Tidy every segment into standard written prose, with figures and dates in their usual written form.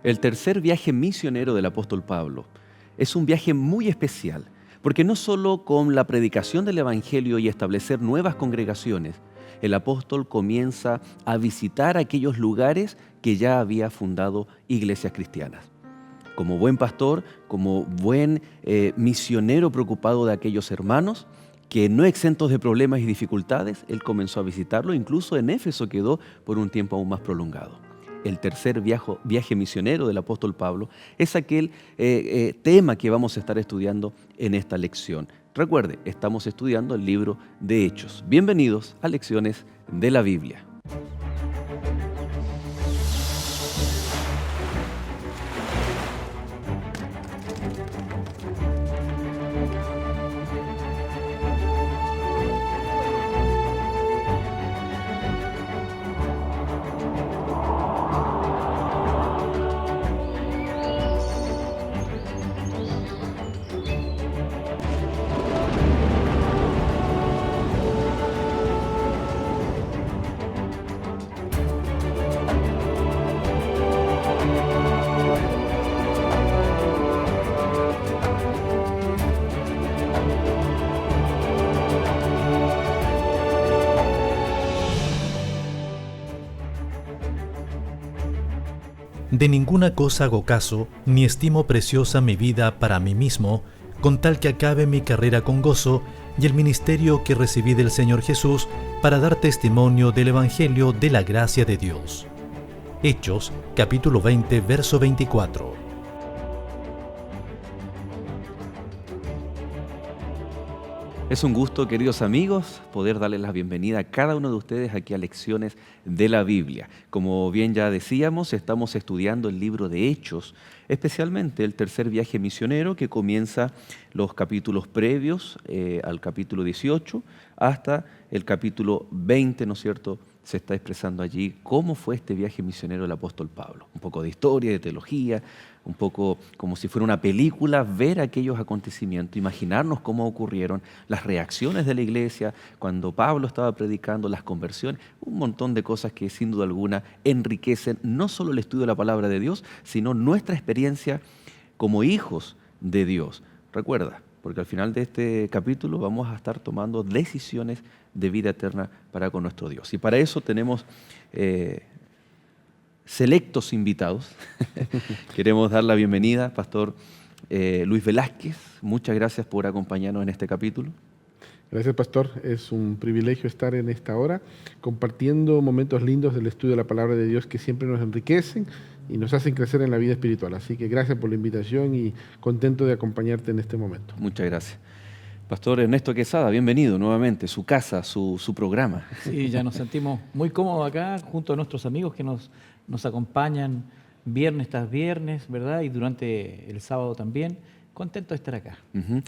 El tercer viaje misionero del apóstol Pablo es un viaje muy especial, porque no solo con la predicación del Evangelio y establecer nuevas congregaciones, el apóstol comienza a visitar aquellos lugares que ya había fundado iglesias cristianas. Como buen pastor, como buen misionero preocupado de aquellos hermanos, que no exentos de problemas y dificultades, él comenzó a visitarlo, incluso en Éfeso quedó por un tiempo aún más prolongado. El tercer viaje misionero del apóstol Pablo es aquel tema que vamos a estar estudiando en esta lección. Recuerde, estamos estudiando el libro de Hechos. Bienvenidos a Lecciones de la Biblia. De ninguna cosa hago caso, ni estimo preciosa mi vida para mí mismo, con tal que acabe mi carrera con gozo y el ministerio que recibí del Señor Jesús para dar testimonio del Evangelio de la gracia de Dios. Hechos, capítulo 20, verso 24. Es un gusto, queridos amigos, poder darles la bienvenida a cada uno de ustedes aquí a Lecciones de la Biblia. Como bien ya decíamos, estamos estudiando el libro de Hechos, especialmente el tercer viaje misionero que comienza los capítulos previos al capítulo 18 hasta el capítulo 20, ¿no es cierto?, se está expresando allí cómo fue este viaje misionero del apóstol Pablo. Un poco de historia, de teología, un poco como si fuera una película, ver aquellos acontecimientos, imaginarnos cómo ocurrieron, las reacciones de la iglesia cuando Pablo estaba predicando, las conversiones, un montón de cosas que sin duda alguna enriquecen no solo el estudio de la palabra de Dios, sino nuestra experiencia como hijos de Dios. Recuerda, porque al final de este capítulo vamos a estar tomando decisiones de vida eterna para con nuestro Dios. Y para eso tenemos selectos invitados. Queremos dar la bienvenida, Pastor Luis Velázquez. Muchas gracias por acompañarnos en este capítulo. Gracias, Pastor. Es un privilegio estar en esta hora compartiendo momentos lindos del estudio de la palabra de Dios que siempre nos enriquecen y nos hacen crecer en la vida espiritual. Así que gracias por la invitación y contento de acompañarte en este momento. Muchas gracias. Pastor Ernesto Quesada, bienvenido nuevamente, su casa, su programa. Sí, ya nos sentimos muy cómodos acá junto a nuestros amigos que nos acompañan viernes tras viernes, ¿verdad? Y durante el sábado también. Contento de estar acá. Uh-huh.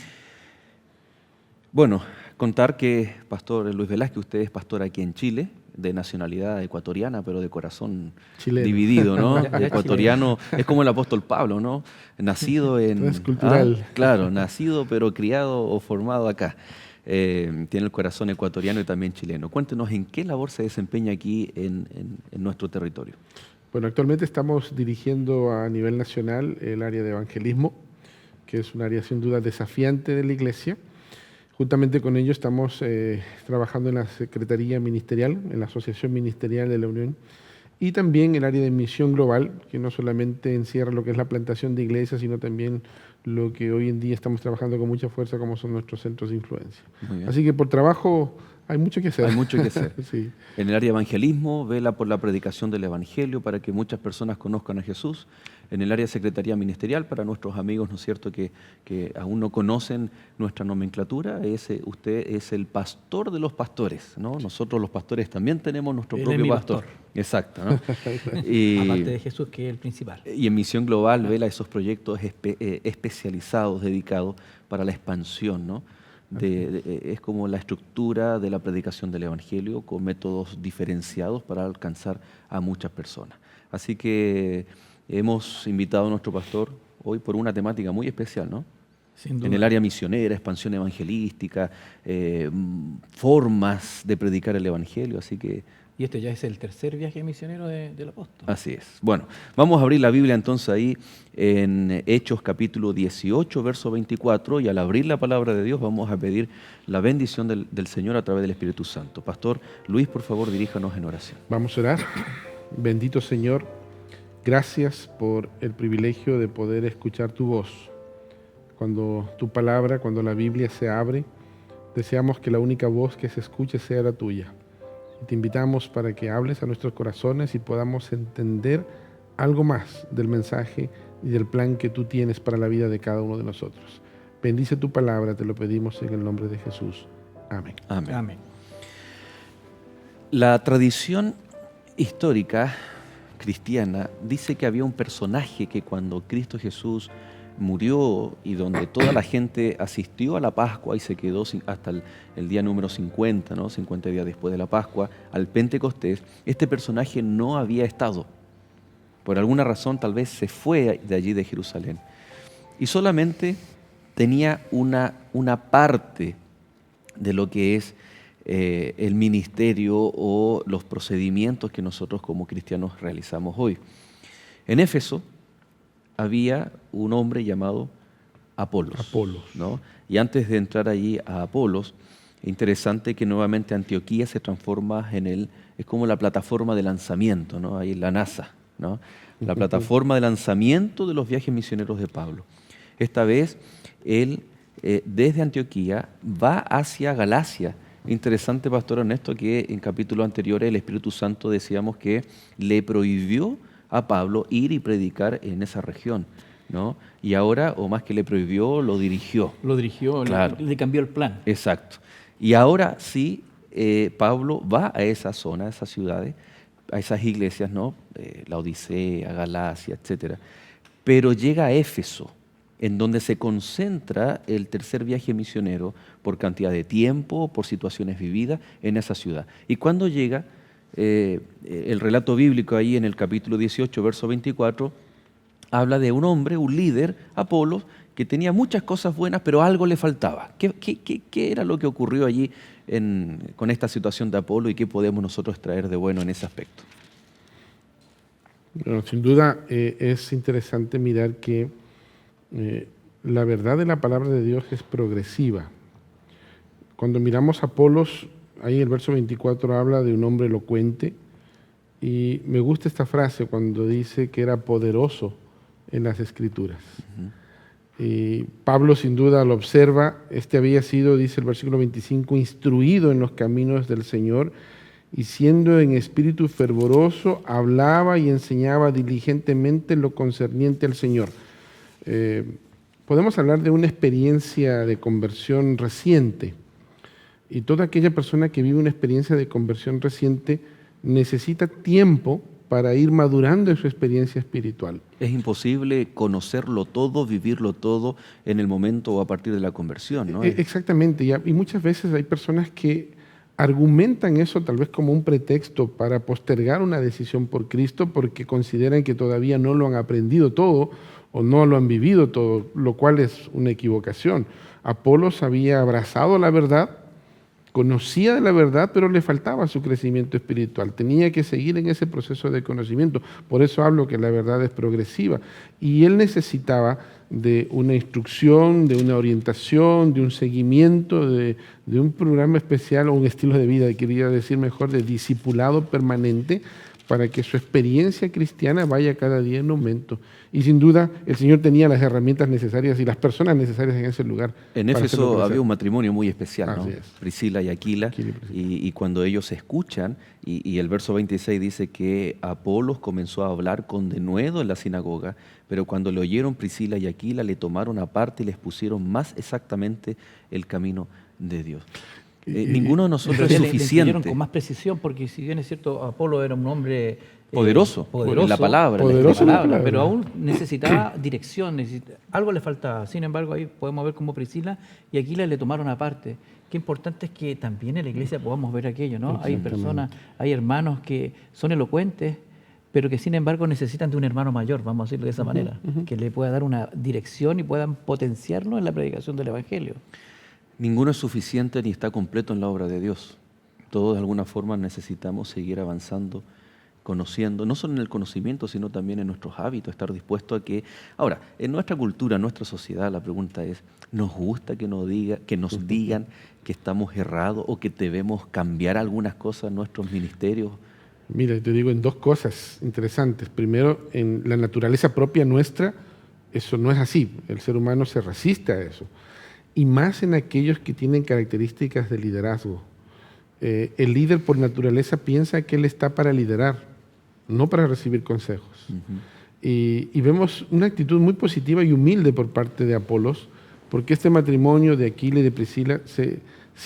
Bueno, contar que Pastor Luis Velázquez, usted es pastor aquí en Chile, de nacionalidad ecuatoriana, pero de corazón chileno, dividido, ¿no? Ecuatoriano, es como el apóstol Pablo, ¿no? Nacido en... Transcultural. Claro, nacido pero criado o formado acá. Tiene el corazón ecuatoriano y también chileno. Cuéntenos en qué labor se desempeña aquí en nuestro territorio. Bueno, actualmente estamos dirigiendo a nivel nacional el área de evangelismo, que es un área sin duda desafiante de la iglesia. Juntamente con ello estamos trabajando en la Secretaría Ministerial, en la Asociación Ministerial de la Unión, y también el área de misión global, que no solamente encierra lo que es la plantación de iglesias, sino también lo que hoy en día estamos trabajando con mucha fuerza, como son nuestros centros de influencia. Así que por trabajo hay mucho que hacer. Hay mucho que hacer. Sí. En el área de evangelismo, vela por la predicación del Evangelio para que muchas personas conozcan a Jesús. En el área de Secretaría Ministerial, para nuestros amigos, ¿no es cierto?, que aún no conocen nuestra nomenclatura, usted es el pastor de los pastores, ¿no? Nosotros los pastores también tenemos nuestro propio pastor. Exacto, ¿no? Aparte de Jesús, que es el principal. Y en Misión Global, vela esos proyectos especializados, dedicados para la expansión, ¿no? Es como la estructura de la predicación del Evangelio con métodos diferenciados para alcanzar a muchas personas. Así que hemos invitado a nuestro pastor hoy por una temática muy especial, ¿no? Sin duda. En el área misionera, expansión evangelística, formas de predicar el Evangelio. Así que Y este ya es el tercer viaje misionero del apóstol. Así es. Bueno, vamos a abrir la Biblia entonces ahí en Hechos capítulo 18, verso 24, y al abrir la palabra de Dios vamos a pedir la bendición del Señor a través del Espíritu Santo. Pastor Luis, por favor, diríjanos en oración. Vamos a orar. Bendito Señor, gracias por el privilegio de poder escuchar tu voz. Cuando tu palabra, cuando la Biblia se abre, deseamos que la única voz que se escuche sea la tuya. Y te invitamos para que hables a nuestros corazones y podamos entender algo más del mensaje y del plan que tú tienes para la vida de cada uno de nosotros. Bendice tu palabra, te lo pedimos en el nombre de Jesús. Amén. Amén. Amén. La tradición histórica cristiana dice que había un personaje que cuando Cristo Jesús murió y donde toda la gente asistió a la Pascua y se quedó hasta el día número 50, ¿no? 50 días después de la Pascua, al Pentecostés, este personaje no había estado. Por alguna razón tal vez se fue de allí de Jerusalén. Y solamente tenía una parte de lo que es el ministerio o los procedimientos que nosotros como cristianos realizamos hoy. En Éfeso había un hombre llamado Apolos. ¿No? Y antes de entrar allí a Apolos, interesante que nuevamente Antioquía se transforma es como la plataforma de lanzamiento, ¿no? Ahí la NASA, ¿no? La plataforma de lanzamiento de los viajes misioneros de Pablo. Esta vez él desde Antioquía va hacia Galacia. Interesante, Pastor Ernesto, que en capítulos anteriores el Espíritu Santo decíamos que le prohibió a Pablo ir y predicar en esa región, ¿no? Y ahora, o más que le prohibió, lo dirigió. Lo dirigió, Claro. le cambió el plan. Exacto. Y ahora sí, Pablo va a esa zona, a esas ciudades, a esas iglesias, ¿no? La Odisea, Galacia, etcétera. Pero llega a Éfeso, en donde se concentra el tercer viaje misionero por cantidad de tiempo, por situaciones vividas en esa ciudad. Y cuando llega, el relato bíblico ahí en el capítulo 18, verso 24, habla de un hombre, un líder, Apolos, que tenía muchas cosas buenas, pero algo le faltaba. ¿Qué era lo que ocurrió allí con esta situación de Apolo y qué podemos nosotros extraer de bueno en ese aspecto? Bueno, sin duda es interesante mirar que la verdad de la palabra de Dios es progresiva. Cuando miramos a Apolos, ahí el verso 24 habla de un hombre elocuente y me gusta esta frase cuando dice que era poderoso en las Escrituras. Y Pablo sin duda lo observa, había sido, dice el versículo 25, instruido en los caminos del Señor y siendo en espíritu fervoroso, hablaba y enseñaba diligentemente lo concerniente al Señor. Podemos hablar de una experiencia de conversión reciente. Y toda aquella persona que vive una experiencia de conversión reciente necesita tiempo para ir madurando en su experiencia espiritual. Es imposible conocerlo todo, vivirlo todo en el momento o a partir de la conversión, ¿no? Exactamente, y muchas veces hay personas que argumentan eso tal vez como un pretexto para postergar una decisión por Cristo porque consideran que todavía no lo han aprendido todo o no lo han vivido todo, lo cual es una equivocación. Apolos había abrazado la verdad, conocía de la verdad, pero le faltaba su crecimiento espiritual. Tenía que seguir en ese proceso de conocimiento. Por eso hablo que la verdad es progresiva. Y él necesitaba de una instrucción, de una orientación, de un seguimiento, de un programa especial o un estilo de vida, quería decir mejor, de discipulado permanente para que su experiencia cristiana vaya cada día en aumento. Y sin duda el Señor tenía las herramientas necesarias y las personas necesarias en ese lugar. En Éfeso había un matrimonio muy especial, ¿no? Así es. Priscila y Aquila, y cuando ellos se escuchan, y el verso 26 dice que Apolos comenzó a hablar con denuedo en la sinagoga, pero cuando le oyeron Priscila y Aquila le tomaron aparte y les pusieron más exactamente el camino de Dios. Ninguno de nosotros es Le suficiente. entendieron con más precisión, porque si bien es cierto, Apolo era un hombre Poderoso, en la palabra. Poderoso en la palabra, palabra. pero aún necesitaba dirección, algo le faltaba. Sin embargo, ahí podemos ver cómo Priscila y Aquila le tomaron aparte. Qué importante es que también en la iglesia podamos ver aquello, ¿no? Hay personas, hay hermanos que son elocuentes, pero que sin embargo necesitan de un hermano mayor, vamos a decirlo de esa manera, que le pueda dar una dirección y puedan potenciarlo en la predicación del Evangelio. Ninguno es suficiente ni está completo en la obra de Dios. Todos de alguna forma necesitamos seguir avanzando, conociendo, no solo en el conocimiento, sino también en nuestros hábitos, estar dispuesto a que... Ahora, en nuestra cultura, en nuestra sociedad, la pregunta es, ¿nos gusta que nos digan que estamos errados o que debemos cambiar algunas cosas en nuestros ministerios? Mira, te digo en dos cosas interesantes. Primero, en la naturaleza propia nuestra, eso no es así. El ser humano se resiste a eso. Y más en aquellos que tienen características de liderazgo. El líder por naturaleza piensa que él está para liderar, no para recibir consejos. Y vemos una actitud muy positiva y humilde por parte de Apolos, porque este matrimonio de Aquila y de Priscila se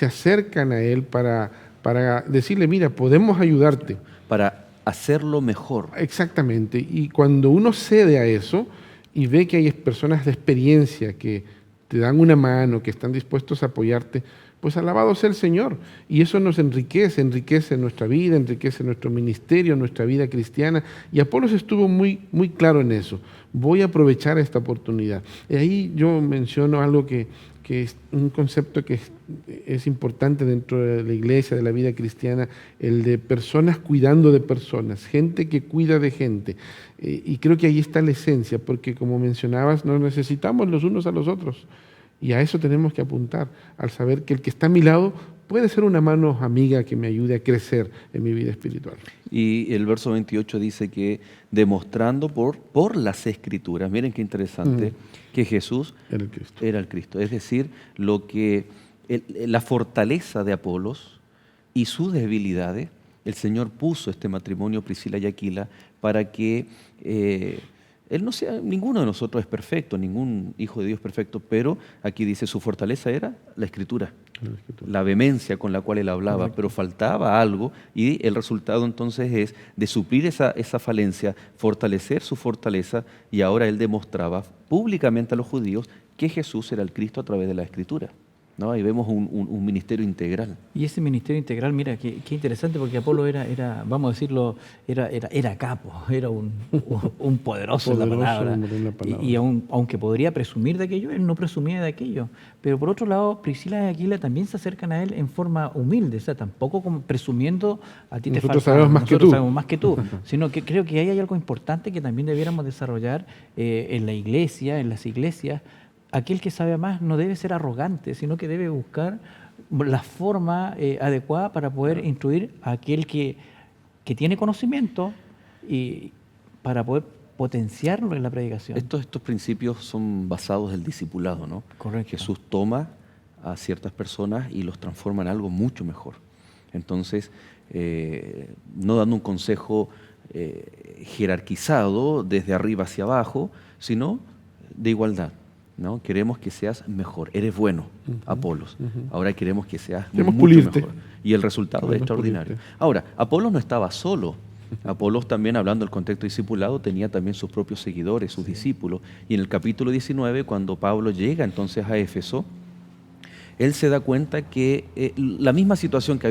acercan a él para decirle, mira, podemos ayudarte. Para hacerlo mejor. Exactamente. Y cuando uno cede a eso y ve que hay personas de experiencia que te dan una mano, que están dispuestos a apoyarte, pues alabado sea el Señor. Y eso nos enriquece nuestra vida, enriquece nuestro ministerio, nuestra vida cristiana. Y Apolos estuvo muy, muy claro en eso. Voy a aprovechar esta oportunidad. Y ahí yo menciono algo que es un concepto que es importante dentro de la iglesia, de la vida cristiana, el de personas cuidando de personas, gente que cuida de gente. Y creo que ahí está la esencia, porque como mencionabas, nos necesitamos los unos a los otros. Y a eso tenemos que apuntar, al saber que el que está a mi lado puede ser una mano amiga que me ayude a crecer en mi vida espiritual. Y el verso 28 dice que demostrando por las Escrituras, miren qué interesante, que Jesús era el Cristo. Es decir, la fortaleza de Apolos y sus debilidades, el Señor puso este matrimonio, Priscila y Aquila, para que él no sea, ninguno de nosotros es perfecto, ningún hijo de Dios es perfecto, pero aquí dice su fortaleza era la Escritura, la vehemencia con la cual él hablaba. Correcto. Pero faltaba algo y el resultado entonces es de suplir esa falencia, fortalecer su fortaleza, y ahora él demostraba públicamente a los judíos que Jesús era el Cristo a través de la Escritura. ¿No? Ahí vemos un ministerio integral. Y ese ministerio integral, mira, qué interesante, porque Apolo era, vamos a decirlo, era capo, era un poderoso en la palabra. Y aunque podría presumir de aquello, él no presumía de aquello. Pero por otro lado, Priscila y Aquila también se acercan a él en forma humilde, o sea, tampoco como presumiendo a ti nosotros te falta, nosotros sabemos más que tú, sino que creo que ahí hay algo importante que también debiéramos desarrollar en la iglesia, en las iglesias. Aquel que sabe más no debe ser arrogante, sino que debe buscar la forma adecuada para poder instruir a aquel que tiene conocimiento y para poder potenciarlo en la predicación. Estos principios son basados en el discipulado, ¿no? Correcto. Jesús toma a ciertas personas y los transforma en algo mucho mejor. Entonces, no dando un consejo jerarquizado desde arriba hacia abajo, sino de igualdad. ¿No? Queremos que seas mejor. Eres bueno, Apolos. Ahora queremos que seas mucho mejor. Y el resultado es extraordinario. Ahora, Apolos no estaba solo. Apolos también, hablando del contexto discipulado, tenía también sus propios seguidores, sus discípulos. Y en el capítulo 19, cuando Pablo llega entonces a Éfeso, él se da cuenta que la misma situación que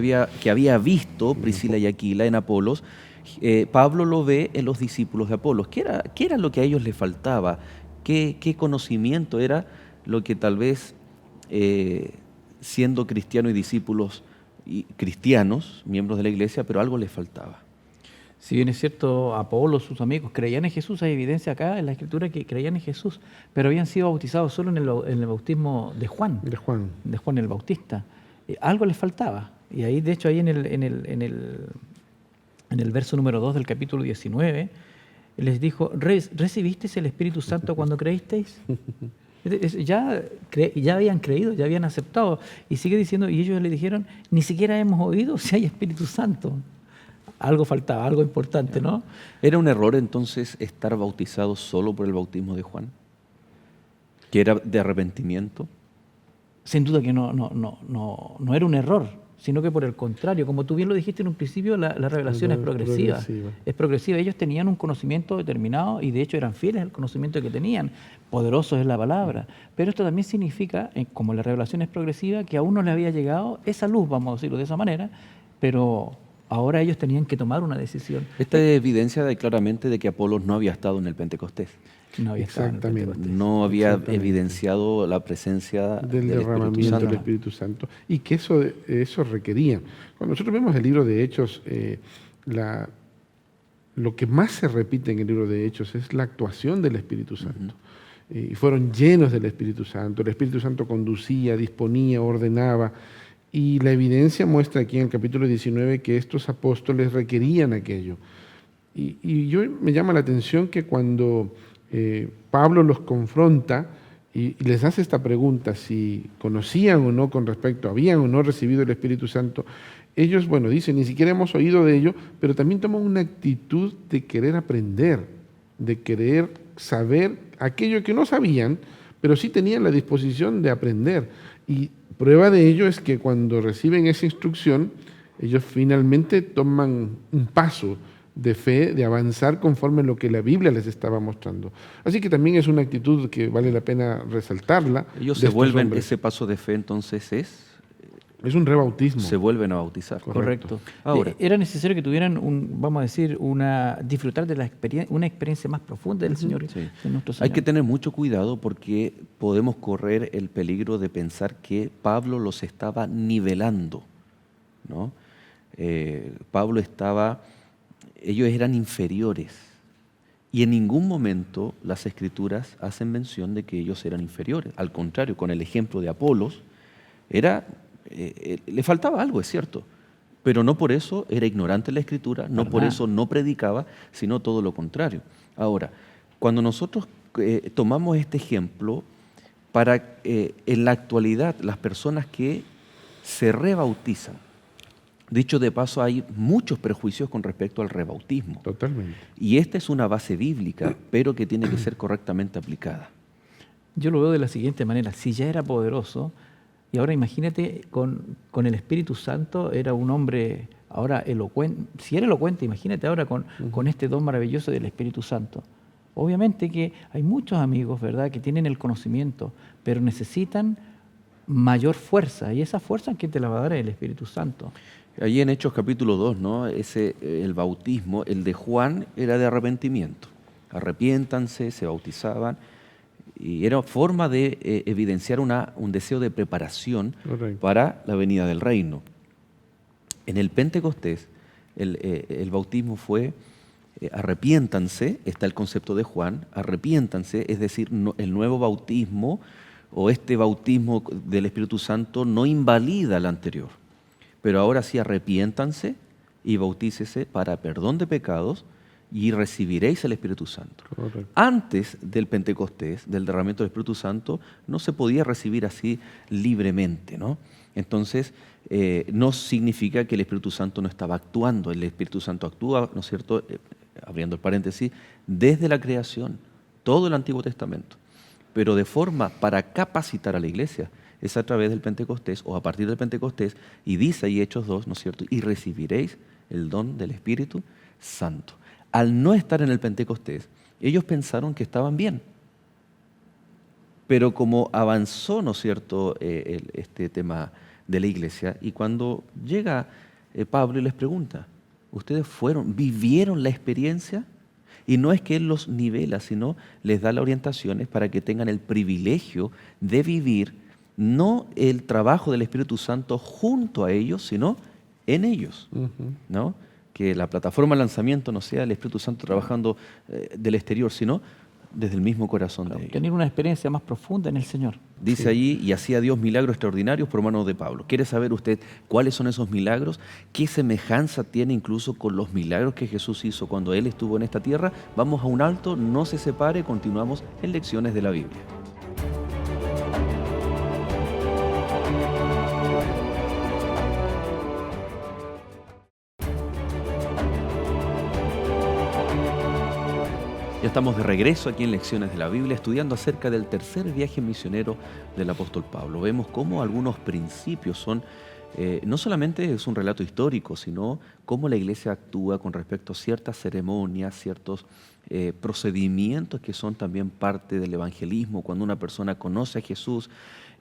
había visto Priscila y Aquila en Apolos, Pablo lo ve en los discípulos de Apolos. ¿Qué era lo que a ellos les faltaba? ¿Qué conocimiento era lo que tal vez, siendo cristiano y discípulos cristianos, miembros de la iglesia, pero algo les faltaba? Si bien es cierto, Apolo, sus amigos, creían en Jesús, hay evidencia acá en la Escritura que creían en Jesús, pero habían sido bautizados solo en el bautismo de Juan. De Juan el Bautista. Algo les faltaba. Y ahí, de hecho, ahí en el verso número 2 del capítulo 19, les dijo, ¿recibisteis el Espíritu Santo cuando creísteis? Ya habían creído, ya habían aceptado. Y sigue diciendo, y ellos le dijeron, ni siquiera hemos oído si hay Espíritu Santo. Algo faltaba, algo importante, ¿no? ¿Era un error entonces estar bautizado solo por el bautismo de Juan? ¿Que era de arrepentimiento? Sin duda que no era un error, sino que por el contrario, como tú bien lo dijiste en un principio, la revelación es progresiva. Es progresiva. Ellos tenían un conocimiento determinado y de hecho eran fieles al conocimiento que tenían. Poderosos es la palabra. Pero esto también significa, como la revelación es progresiva, que aún no les había llegado esa luz, vamos a decirlo de esa manera, pero ahora ellos tenían que tomar una decisión. Esta evidencia claramente de que Apolos no había estado en el Pentecostés. No había estado en el Exactamente. Pentecostés. no había Exactamente. evidenciado la presencia Del del Espíritu derramamiento Santo. del Espíritu Santo, y que eso requería. Cuando nosotros vemos el libro de Hechos, lo que más se repite en el libro de Hechos es la actuación del Espíritu Santo. Y fueron llenos del Espíritu Santo. El Espíritu Santo conducía, disponía, ordenaba. Y la evidencia muestra aquí en el capítulo 19 que estos apóstoles requerían aquello. Y yo me llama la atención que cuando Pablo los confronta y les hace esta pregunta, si conocían o no con respecto, habían o no recibido el Espíritu Santo, ellos, bueno, dicen, ni siquiera hemos oído de ello, pero también toman una actitud de querer aprender, de querer saber aquello que no sabían, pero sí tenían la disposición de aprender. Y prueba de ello es que cuando reciben esa instrucción, ellos finalmente toman un paso de fe, de avanzar conforme a lo que la Biblia les estaba mostrando. Así que también es una actitud que vale la pena resaltarla. Ellos de se estos vuelven, hombres. ese paso de fe entonces Es un rebautismo. se vuelven a bautizar. Correcto. Ahora. Era necesario que tuvieran vamos a decir, disfrutar de una experiencia más profunda del Señor, Sí. de nuestro Señor. Hay que tener mucho cuidado porque podemos correr el peligro de pensar que Pablo los estaba nivelando, ¿no? Ellos eran inferiores y en ningún momento las Escrituras hacen mención de que ellos eran inferiores. Al contrario, con el ejemplo de Apolos, le faltaba algo, es cierto, pero no por eso era ignorante en la Escritura, no por eso no predicaba, sino todo lo contrario. Ahora, cuando nosotros tomamos este ejemplo, para en la actualidad las personas que se rebautizan, dicho de paso, hay muchos prejuicios con respecto al rebautismo. Totalmente. Y esta es una base bíblica, pero que tiene que ser correctamente aplicada. Yo lo veo de la siguiente manera: si ya era poderoso, y ahora imagínate con el Espíritu Santo, era un hombre ahora elocuente. Si era elocuente, imagínate ahora con este don maravilloso del Espíritu Santo. Obviamente que hay muchos amigos, ¿verdad?, que tienen el conocimiento, pero necesitan mayor fuerza, y esa fuerza, ¿quién te la va a dar? El Espíritu Santo. Allí en Hechos capítulo 2, ¿no? El bautismo, el de Juan, era de arrepentimiento. Arrepiéntanse, se bautizaban, y era forma de evidenciar un deseo de preparación Correcto. para la venida del reino. En el Pentecostés, el bautismo fue arrepiéntanse, está el concepto de Juan, arrepiéntanse, es decir, el nuevo bautismo o este bautismo del Espíritu Santo no invalida el anterior. Pero ahora sí, arrepiéntanse y bautícese para perdón de pecados y recibiréis el Espíritu Santo. Correcto. Antes del Pentecostés, del derramamiento del Espíritu Santo, no se podía recibir así libremente, ¿no? Entonces, no significa que el Espíritu Santo no estaba actuando. El Espíritu Santo actúa, ¿no es cierto?, abriendo el paréntesis, desde la creación, todo el Antiguo Testamento. Pero de forma para capacitar a la iglesia, es a través del Pentecostés o a partir del Pentecostés, y dice ahí Hechos 2, ¿no es cierto?, y recibiréis el don del Espíritu Santo. Al no estar en el Pentecostés, ellos pensaron que estaban bien. Pero como avanzó, ¿no es cierto?, este tema de la iglesia, y cuando llega Pablo y les pregunta, ¿ustedes vivieron la experiencia? Y no es que Él los nivela, sino les da las orientaciones para que tengan el privilegio de vivir no el trabajo del Espíritu Santo junto a ellos, sino en ellos, ¿no? Que la plataforma de lanzamiento no sea el Espíritu Santo trabajando del exterior, sino desde el mismo corazón de ellos. Tener una experiencia más profunda en el Señor. Dice allí, y hacía Dios milagros extraordinarios por mano de Pablo. ¿Quiere saber usted cuáles son esos milagros? ¿Qué semejanza tiene incluso con los milagros que Jesús hizo cuando Él estuvo en esta tierra? Vamos a un alto, no se separe, continuamos en Lecciones de la Biblia. Ya estamos de regreso aquí en Lecciones de la Biblia, estudiando acerca del tercer viaje misionero del apóstol Pablo. Vemos cómo algunos principios son, no solamente es un relato histórico, sino cómo la iglesia actúa con respecto a ciertas ceremonias, ciertos procedimientos que son también parte del evangelismo. Cuando una persona conoce a Jesús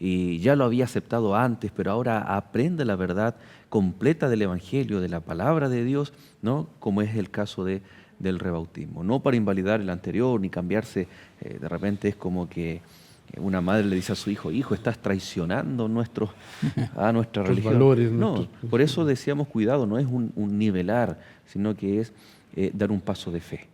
y ya lo había aceptado antes, pero ahora aprende la verdad completa del Evangelio, de la palabra de Dios, ¿no? Como es el caso del rebautismo. No para invalidar el anterior ni cambiarse, de repente es como que una madre le dice a su hijo, hijo, estás traicionando a nuestra religión. Valores, No, por eso decíamos cuidado, no es un nivelar, sino que es dar un paso de fe.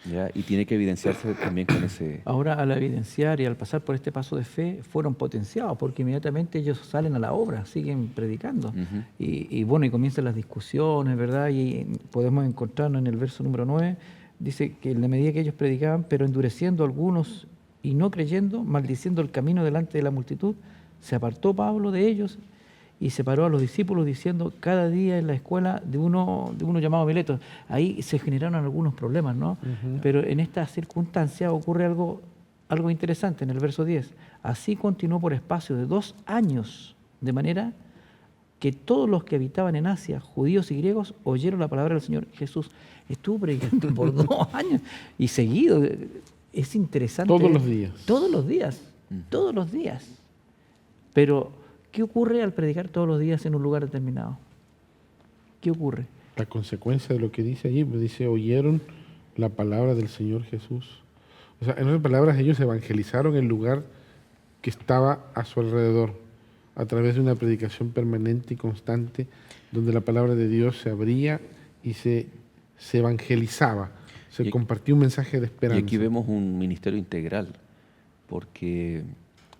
¿Ya? Y tiene que evidenciarse también con ese... Ahora, al evidenciar y al pasar por este paso de fe, fueron potenciados, porque inmediatamente ellos salen a la obra, siguen predicando. Ujú. Y bueno, y comienzan las discusiones, ¿verdad? Y podemos encontrarnos en el verso número 9, dice que en la medida que ellos predicaban, pero endureciendo algunos y no creyendo, maldiciendo el camino delante de la multitud, se apartó Pablo de ellos y separó a los discípulos diciendo, cada día en la escuela de uno llamado Mileto. Ahí se generaron algunos problemas, ¿no? Pero en esta circunstancia ocurre algo interesante en el verso 10. Así continuó por espacio de 2 años, de manera que todos los que habitaban en Asia, judíos y griegos, oyeron la palabra del Señor Jesús. Estuvo predicando por 2 años y seguido. Es interesante. Todos los días. Todos los días. Todos los días. Pero, ¿qué ocurre al predicar todos los días en un lugar determinado? ¿Qué ocurre? La consecuencia de lo que dice allí, pues dice, oyeron la palabra del Señor Jesús. O sea, en otras palabras, ellos evangelizaron el lugar que estaba a su alrededor, a través de una predicación permanente y constante, donde la palabra de Dios se abría y se evangelizaba, se compartía un mensaje de esperanza. Y aquí vemos un ministerio integral, porque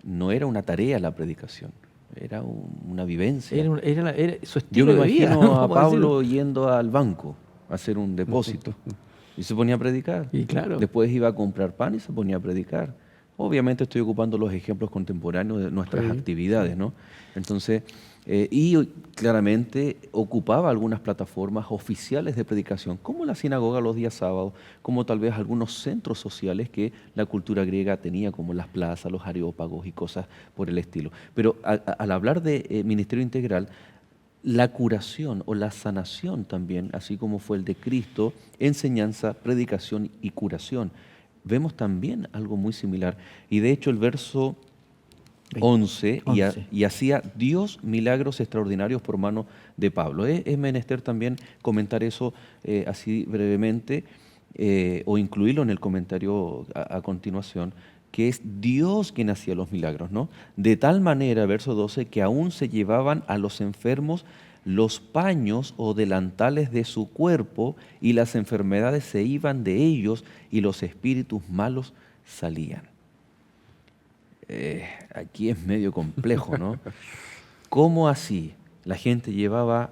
no era una tarea la predicación, era una vivencia. Era su Yo me estilo de vida. imagino ¿no? a Vamos Pablo decirlo. yendo al banco a hacer un depósito y se ponía a predicar. Y claro. Después iba a comprar pan y se ponía a predicar. Obviamente estoy ocupando los ejemplos contemporáneos de nuestras actividades, ¿no? Entonces, y claramente ocupaba algunas plataformas oficiales de predicación, como la sinagoga los días sábados, como tal vez algunos centros sociales que la cultura griega tenía, como las plazas, los areópagos y cosas por el estilo. Pero al hablar de ministerio integral, la curación o la sanación también, así como fue el de Cristo, enseñanza, predicación y curación, vemos también algo muy similar. Y de hecho el verso 11, y hacía Dios milagros extraordinarios por mano de Pablo. Es menester también comentar eso así brevemente o incluirlo en el comentario a continuación, que es Dios quien hacía los milagros, ¿no? De tal manera, verso 12, que aún se llevaban a los enfermos los paños o delantales de su cuerpo y las enfermedades se iban de ellos y los espíritus malos salían. Aquí es medio complejo, ¿no? ¿Cómo así? La gente llevaba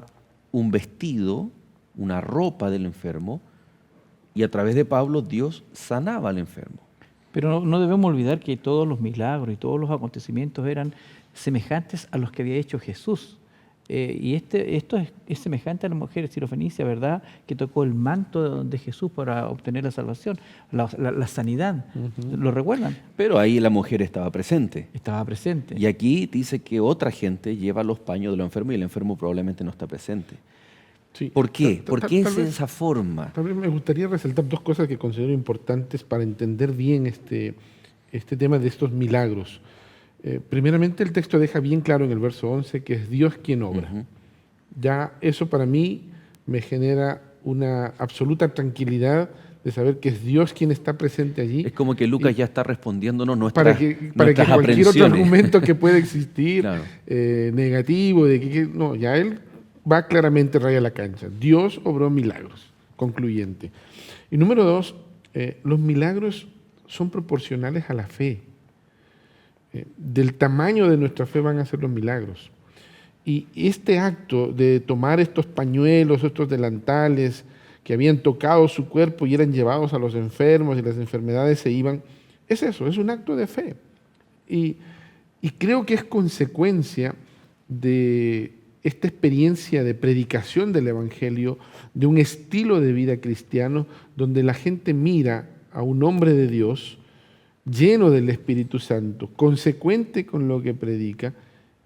un vestido, una ropa del enfermo y a través de Pablo Dios sanaba al enfermo. Pero no debemos olvidar que todos los milagros y todos los acontecimientos eran semejantes a los que había hecho Jesús. Y esto es semejante a la mujer sirofenicia, ¿verdad?, que tocó el manto de Jesús para obtener la salvación, la sanidad. ¿Lo recuerdan? Pero ahí la mujer estaba presente. Estaba presente. Y aquí dice que otra gente lleva los paños de los enfermos y el enfermo probablemente no está presente. Sí. ¿Por qué? ¿Por qué es vez, esa forma? Tal vez me gustaría resaltar 2 cosas que considero importantes para entender bien este tema de estos milagros. Primeramente, el texto deja bien claro en el verso 11 que es Dios quien obra. Ya eso para mí me genera una absoluta tranquilidad de saber que es Dios quien está presente allí. Es como que Lucas ya está respondiéndonos para nuestras que cualquier otro aprensiones. argumento que pueda existir, Claro. negativo, no, ya él va claramente raya la cancha. Dios obró milagros, concluyente. Y número 2, los milagros son proporcionales a la fe. Del tamaño de nuestra fe van a ser los milagros. Y este acto de tomar estos pañuelos, estos delantales que habían tocado su cuerpo y eran llevados a los enfermos y las enfermedades se iban, es eso, es un acto de fe. Y creo que es consecuencia de esta experiencia de predicación del Evangelio, de un estilo de vida cristiano donde la gente mira a un hombre de Dios lleno del Espíritu Santo, consecuente con lo que predica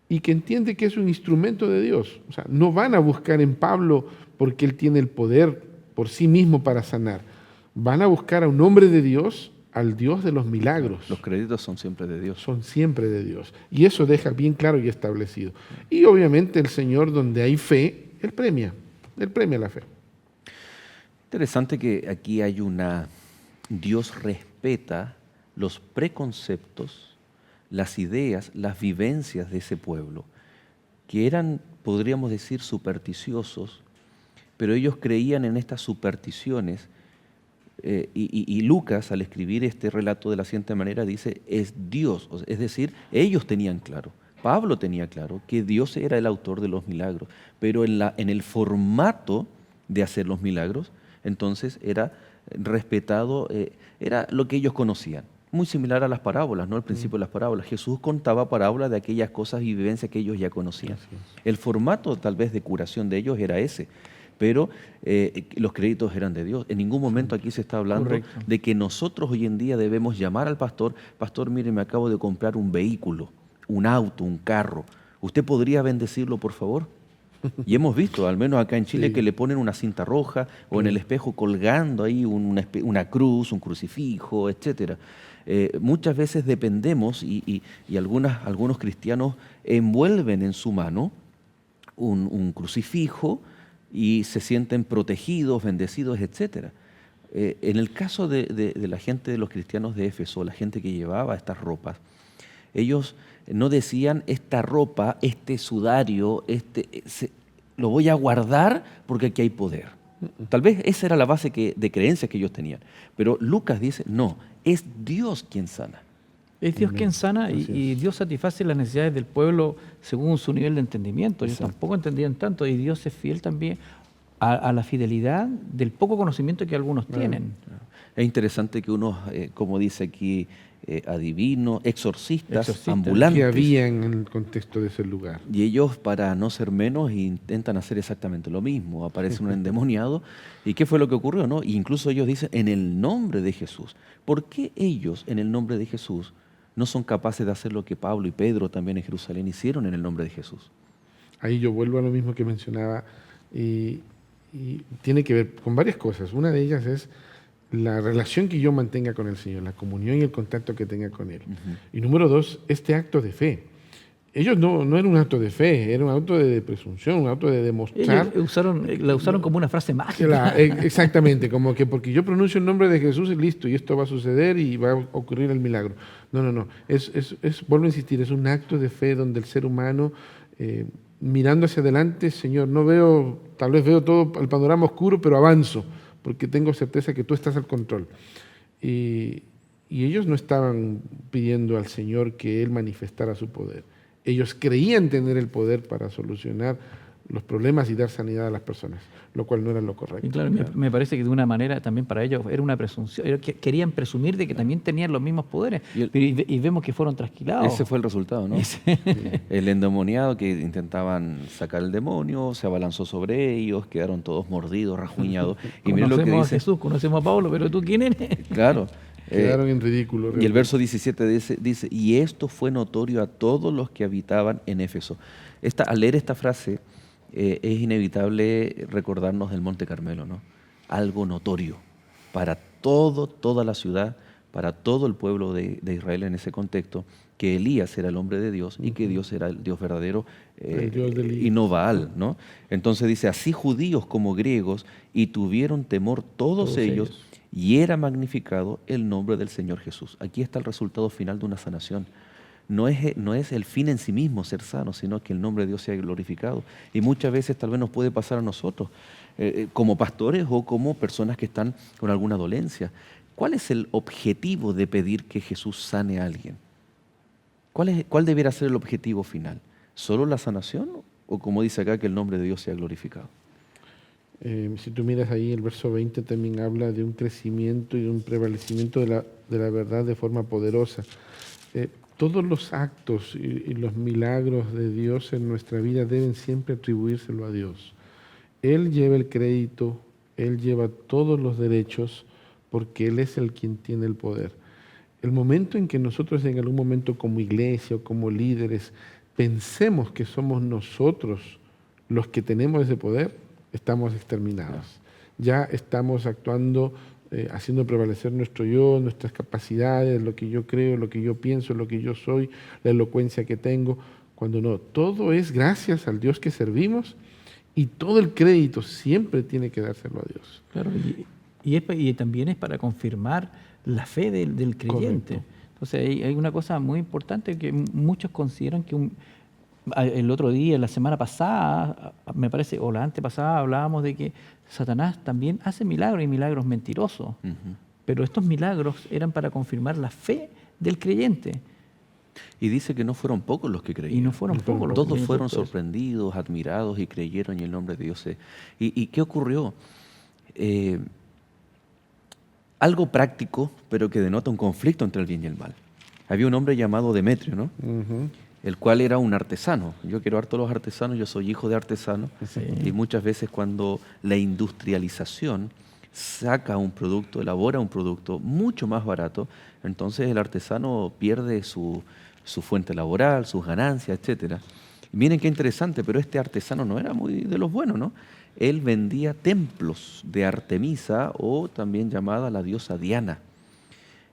y que entiende que es un instrumento de Dios. O sea, no van a buscar en Pablo porque él tiene el poder por sí mismo para sanar. Van a buscar a un hombre de Dios al Dios de los milagros. Los créditos son siempre de Dios. Son siempre de Dios. Y eso deja bien claro y establecido. Y obviamente el Señor, donde hay fe, Él premia la fe. Interesante que aquí hay Dios respeta los preconceptos, las ideas, las vivencias de ese pueblo, que eran, podríamos decir, supersticiosos, pero ellos creían en estas supersticiones. Y Lucas, al escribir este relato de la siguiente manera, dice, es Dios. Es decir, ellos tenían claro, Pablo tenía claro que Dios era el autor de los milagros, pero en el formato de hacer los milagros, entonces era respetado, era lo que ellos conocían. Muy similar a las parábolas, ¿no? Al principio de las parábolas. Jesús contaba parábolas de aquellas cosas y vivencias que ellos ya conocían. El formato tal vez de curación de ellos era ese, pero los créditos eran de Dios. En ningún momento aquí se está hablando de que nosotros hoy en día debemos llamar al pastor, pastor, mire, me acabo de comprar un vehículo, un auto, un carro. ¿Usted podría bendecirlo, por favor? Y hemos visto, al menos acá en Chile, que le ponen una cinta roja o en el espejo colgando ahí una cruz, un crucifijo, etcétera. Muchas veces dependemos y algunos cristianos envuelven en su mano un crucifijo y se sienten protegidos, bendecidos, etcétera. En el caso de la gente, de los cristianos de Éfeso, la gente que llevaba estas ropas, ellos no decían esta ropa, este sudario, lo voy a guardar porque aquí hay poder. Tal vez esa era la base de creencias que ellos tenían. Pero Lucas dice, no, es Dios quien sana. Es Dios quien sana y Dios satisface las necesidades del pueblo según su nivel de entendimiento. Ellos tampoco entendían tanto y Dios es fiel también a la fidelidad del poco conocimiento que algunos tienen. Es interesante que unos, como dice aquí, adivinos, exorcistas, ambulantes. Que había en el contexto de ese lugar. Y ellos, para no ser menos, intentan hacer exactamente lo mismo. Aparece un endemoniado. ¿Y qué fue lo que ocurrió? ¿No? Y incluso ellos dicen, en el nombre de Jesús. ¿Por qué ellos, en el nombre de Jesús, no son capaces de hacer lo que Pablo y Pedro también en Jerusalén hicieron en el nombre de Jesús? Ahí yo vuelvo a lo mismo que mencionaba y tiene que ver con varias cosas. Una de ellas es la relación que yo mantenga con el Señor, la comunión y el contacto que tenga con Él. Y número dos, este acto de fe. Ellos no era un acto de fe, era un acto de presunción, un acto de demostrar. Ellos la usaron como una frase mágica. Exactamente, como que porque yo pronuncio el nombre de Jesús y listo, y esto va a suceder y va a ocurrir el milagro. No. Vuelvo a insistir, es un acto de fe donde el ser humano, mirando hacia adelante, Señor, no veo, tal vez veo todo el panorama oscuro, pero avanzo, porque tengo certeza que tú estás al control. Y ellos no estaban pidiendo al Señor que Él manifestara su poder. Ellos creían tener el poder para solucionar los problemas y dar sanidad a las personas, lo cual no era lo correcto. Y claro, me parece que de una manera también para ellos era una presunción. Ellos querían presumir de que también tenían los mismos poderes y vemos que fueron trasquilados. Ese fue el resultado, ¿no? El endemoniado que intentaban sacar el demonio, se abalanzó sobre ellos, quedaron todos mordidos, rasguñados. Y miren lo que dice. Conocemos a Jesús, conocemos a Pablo, pero ¿tú quién eres? Claro. Quedaron en ridículo. Realmente. Y el verso 17 dice, y esto fue notorio a todos los que habitaban en Éfeso. Al leer esta frase, es inevitable recordarnos del Monte Carmelo, ¿no? Algo notorio para toda la ciudad, para todo el pueblo de Israel en ese contexto, que Elías era el hombre de Dios y que Dios era el Dios verdadero y no Baal, ¿no? Entonces dice, así judíos como griegos, y tuvieron temor todos ellos, y era magnificado el nombre del Señor Jesús. Aquí está el resultado final de una sanación. No es el fin en sí mismo ser sano, sino que el nombre de Dios sea glorificado. Y muchas veces tal vez nos puede pasar a nosotros, como pastores o como personas que están con alguna dolencia. ¿Cuál es el objetivo de pedir que Jesús sane a alguien? ¿Cuál debería ser el objetivo final? ¿Solo la sanación o, como dice acá, que el nombre de Dios sea glorificado? Si tú miras ahí, el verso 20 también habla de un crecimiento y un prevalecimiento de la verdad de forma poderosa. Todos los actos y los milagros de Dios en nuestra vida deben siempre atribuírselo a Dios. Él lleva el crédito, Él lleva todos los derechos, porque Él es el quien tiene el poder. El momento en que nosotros en algún momento como iglesia o como líderes pensemos que somos nosotros los que tenemos ese poder, estamos exterminados. Ya estamos actuando haciendo prevalecer nuestro yo, nuestras capacidades, lo que yo creo, lo que yo pienso, lo que yo soy, la elocuencia que tengo, cuando no, todo es gracias al Dios que servimos y todo el crédito siempre tiene que dárselo a Dios. Claro, y también es para confirmar la fe del creyente. Correcto. Entonces hay una cosa muy importante que muchos consideran que el otro día, la semana pasada, me parece, o la antepasada, hablábamos de que Satanás también hace milagros y milagros mentirosos. Pero estos milagros eran para confirmar la fe del creyente. Y dice que no fueron pocos los que creyeron. Y no fueron pocos los Todos creyentes, fueron pues. sorprendidos, admirados y creyeron en el nombre de Dios. ¿Y qué ocurrió? Algo práctico, pero que denota un conflicto entre el bien y el mal. Había un hombre llamado Demetrio, ¿no? El cual era un artesano. Yo quiero harto los artesanos, yo soy hijo de artesano. Sí. Y muchas veces cuando la industrialización saca un producto, elabora un producto mucho más barato, entonces el artesano pierde su fuente laboral, sus ganancias, etc. Miren qué interesante, pero este artesano no era muy de los buenos, ¿no? Él vendía templos de Artemisa, o también llamada la diosa Diana.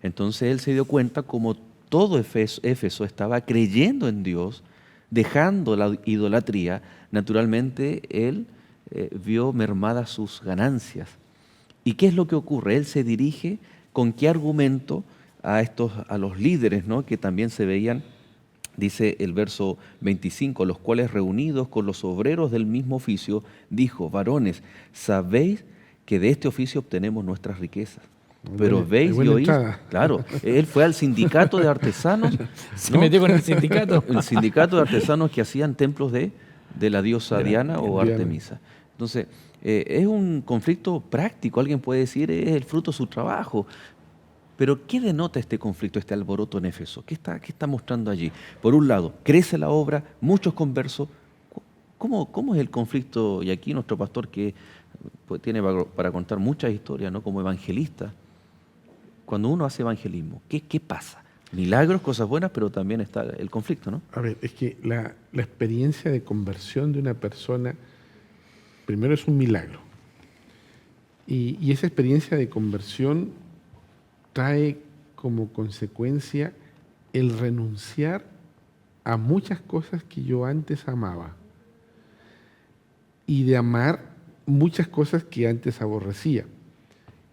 Entonces él se dio cuenta como todo Éfeso estaba creyendo en Dios, dejando la idolatría. Naturalmente él vio mermadas sus ganancias. ¿Y qué es lo que ocurre? Él se dirige con qué argumento a los líderes, ¿no? Que también se veían, dice el verso 25, los cuales reunidos con los obreros del mismo oficio, dijo: varones, sabéis que de este oficio obtenemos nuestras riquezas. Pero veis y oís, claro, él fue al sindicato de artesanos. Se metió con el sindicato. El sindicato de artesanos que hacían templos de la diosa Diana o Diana. Artemisa. Entonces, es un conflicto práctico, alguien puede decir, es el fruto de su trabajo. Pero ¿qué denota este conflicto, este alboroto en Éfeso? ¿Qué está mostrando allí? Por un lado, crece la obra, muchos conversos. ¿Cómo es el conflicto? Y aquí nuestro pastor, que pues, tiene para contar muchas historias, ¿no? Como evangelista. Cuando uno hace evangelismo, ¿qué pasa? Milagros, cosas buenas, pero también está el conflicto, ¿no? A ver, es que la experiencia de conversión de una persona, primero es un milagro. Y esa experiencia de conversión trae como consecuencia el renunciar a muchas cosas que yo antes amaba y de amar muchas cosas que antes aborrecía.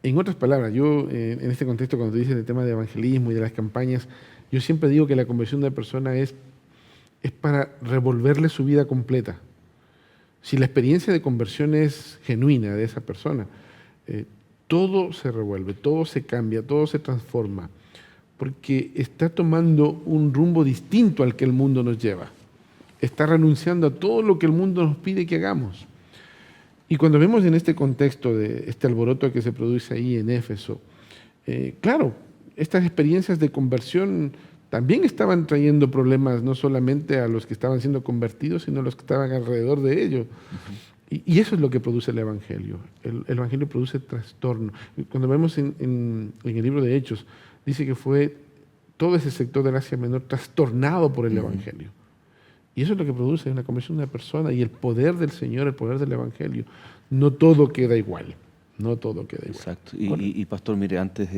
En otras palabras, yo en este contexto, cuando dices el tema de evangelismo y de las campañas, yo siempre digo que la conversión de una persona es para revolverle su vida completa. Si la experiencia de conversión es genuina de esa persona, todo se revuelve, todo se cambia, todo se transforma, porque está tomando un rumbo distinto al que el mundo nos lleva. Está renunciando a todo lo que el mundo nos pide que hagamos. Y cuando vemos en este contexto de este alboroto que se produce ahí en Éfeso, claro, estas experiencias de conversión también estaban trayendo problemas no solamente a los que estaban siendo convertidos, sino a los que estaban alrededor de ellos. Y eso es lo que produce el Evangelio. El Evangelio produce trastorno. Cuando vemos en el libro de Hechos, dice que fue todo ese sector del Asia Menor trastornado por el Evangelio. Y eso es lo que produce una conversión de una persona y el poder del Señor, el poder del Evangelio. No todo queda igual. No todo queda igual. Exacto. Y pastor, mire, antes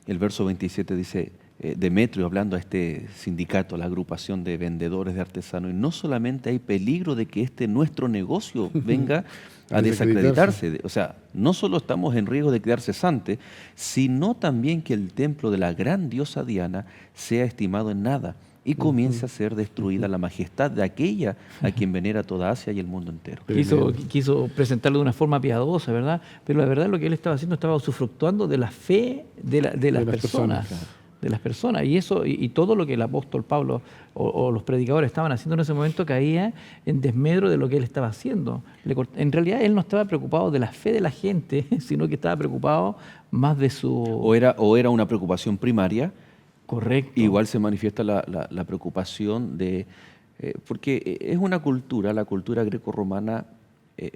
el verso 27 dice, Demetrio, hablando a este sindicato, la agrupación de vendedores de artesanos, y no solamente hay peligro de que nuestro negocio venga a desacreditarse, o sea, no solo estamos en riesgo de quedar cesante, sino también que el templo de la gran diosa Diana sea estimado en nada y comience a ser destruida la majestad de aquella a quien venera toda Asia y el mundo entero. Quiso presentarlo de una forma piadosa, ¿verdad? Pero la verdad lo que él estaba haciendo estaba usufructuando de la fe de las personas. De las personas. Y eso, y todo lo que el apóstol Pablo o los predicadores estaban haciendo en ese momento caía en desmedro de lo que él estaba haciendo. En realidad él no estaba preocupado de la fe de la gente, sino que estaba preocupado más de su... O era una preocupación primaria. Correcto. Igual se manifiesta la preocupación de... porque es una cultura, la cultura greco-romana,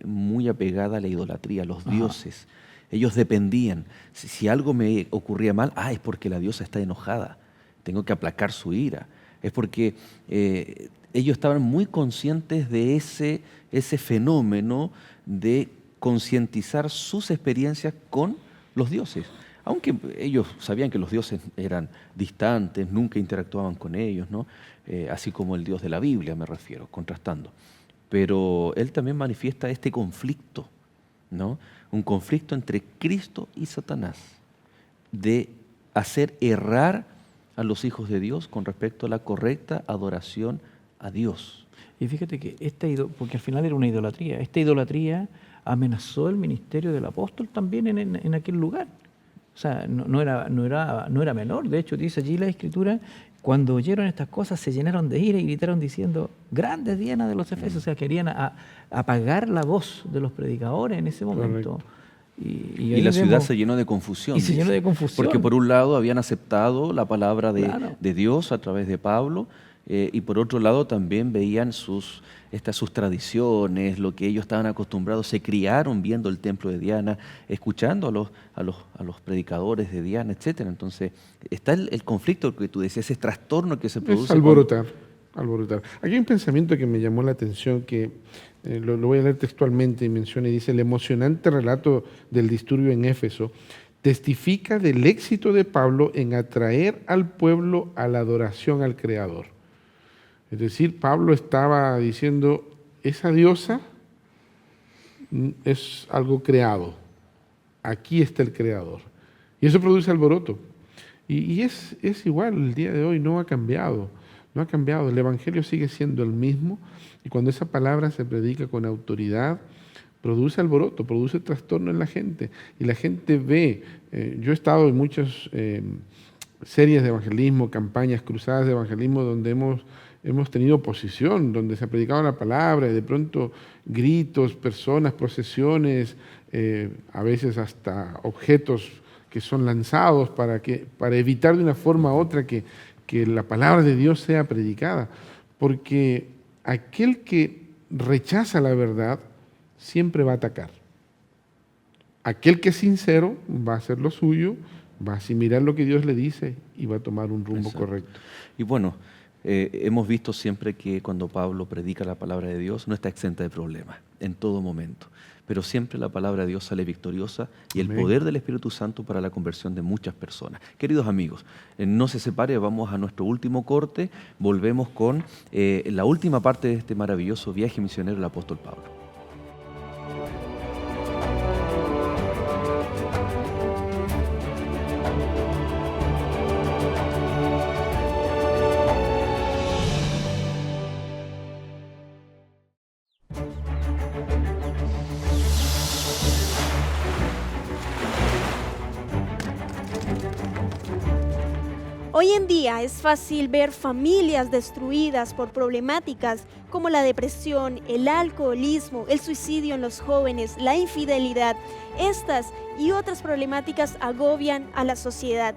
muy apegada a la idolatría, a los dioses. Ellos dependían. Si algo me ocurría mal, es porque la diosa está enojada. Tengo que aplacar su ira. Es porque ellos estaban muy conscientes de ese fenómeno de concientizar sus experiencias con los dioses. aunque ellos sabían que los dioses eran distantes, nunca interactuaban con ellos, ¿no? Así como el Dios de la Biblia, me refiero, contrastando. Pero él también manifiesta este conflicto, ¿no? Un conflicto entre Cristo y Satanás, de hacer errar a los hijos de Dios con respecto a la correcta adoración a Dios. Y fíjate que porque al final era una idolatría, esta idolatría amenazó el ministerio del apóstol también en aquel lugar. O sea, no era menor. De hecho, dice allí la Escritura, cuando oyeron estas cosas se llenaron de ira y gritaron diciendo, grande Diana de los Efesios. O sea, querían apagar la voz de los predicadores en ese momento. Y la ciudad se llenó de confusión. Y se llenó de confusión. Porque por un lado habían aceptado la palabra Claro. de Dios a través de Pablo, y por otro lado también veían sus tradiciones, lo que ellos estaban acostumbrados, se criaron viendo el templo de Diana, escuchando a los predicadores de Diana, etc. Entonces está el conflicto que tú decías, ese trastorno que se produce. Es alborotar. Aquí hay un pensamiento que me llamó la atención, que lo voy a leer textualmente y menciona y dice: el emocionante relato del disturbio en Éfeso testifica del éxito de Pablo en atraer al pueblo a la adoración al Creador. Es decir, Pablo estaba diciendo, esa diosa es algo creado, aquí está el Creador. Y eso produce alboroto. Y es igual, el día de hoy no ha cambiado. No ha cambiado, el Evangelio sigue siendo el mismo, y cuando esa palabra se predica con autoridad, produce alboroto, produce trastorno en la gente, y la gente ve. Yo he estado en muchas series de evangelismo, campañas, cruzadas de evangelismo, donde hemos tenido oposición, donde se ha predicado la palabra, y de pronto gritos, personas, procesiones, a veces hasta objetos que son lanzados para evitar de una forma u otra que la palabra de Dios sea predicada, porque aquel que rechaza la verdad siempre va a atacar. Aquel que es sincero va a hacer lo suyo, va a asimilar lo que Dios le dice y va a tomar un rumbo correcto. Y bueno, hemos visto siempre que cuando Pablo predica la palabra de Dios no está exenta de problemas, en todo momento. Pero siempre la palabra de Dios sale victoriosa y el poder del Espíritu Santo para la conversión de muchas personas. Queridos amigos, no se separe, vamos a nuestro último corte, volvemos con la última parte de este maravilloso viaje misionero del apóstol Pablo. Hoy en día es fácil ver familias destruidas por problemáticas como la depresión, el alcoholismo, el suicidio en los jóvenes, la infidelidad. Estas y otras problemáticas agobian a la sociedad.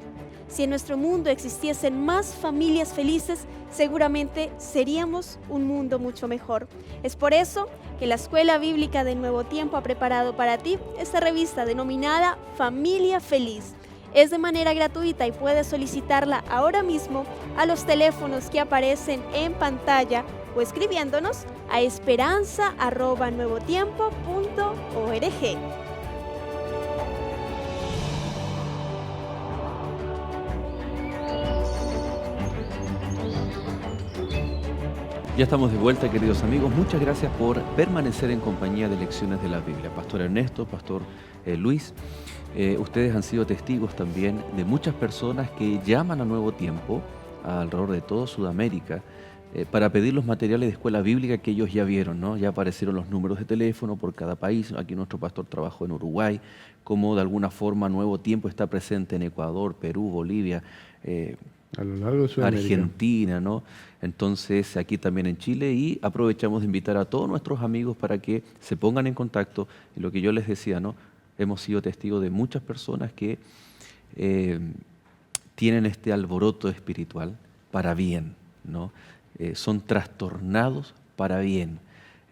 Si en nuestro mundo existiesen más familias felices, seguramente seríamos un mundo mucho mejor. Es por eso que la Escuela Bíblica de Nuevo Tiempo ha preparado para ti esta revista denominada Familia Feliz. Es de manera gratuita y puedes solicitarla ahora mismo a los teléfonos que aparecen en pantalla o escribiéndonos a esperanza@nuevotiempo.org. Ya estamos de vuelta, queridos amigos. Muchas gracias por permanecer en compañía de Lecciones de la Biblia. Pastor Ernesto, Pastor Luis, ustedes han sido testigos también de muchas personas que llaman a Nuevo Tiempo alrededor de toda Sudamérica para pedir los materiales de escuela bíblica que ellos ya vieron, ¿no? Ya aparecieron los números de teléfono por cada país. Aquí nuestro pastor trabajó en Uruguay, como de alguna forma Nuevo Tiempo está presente en Ecuador, Perú, Bolivia, a lo largo de Sudamérica, Argentina, ¿no? Entonces aquí también en Chile, y aprovechamos de invitar a todos nuestros amigos para que se pongan en contacto. Y lo que yo les decía, ¿no? Hemos sido testigos de muchas personas que tienen este alboroto espiritual para bien, ¿no? Son trastornados para bien.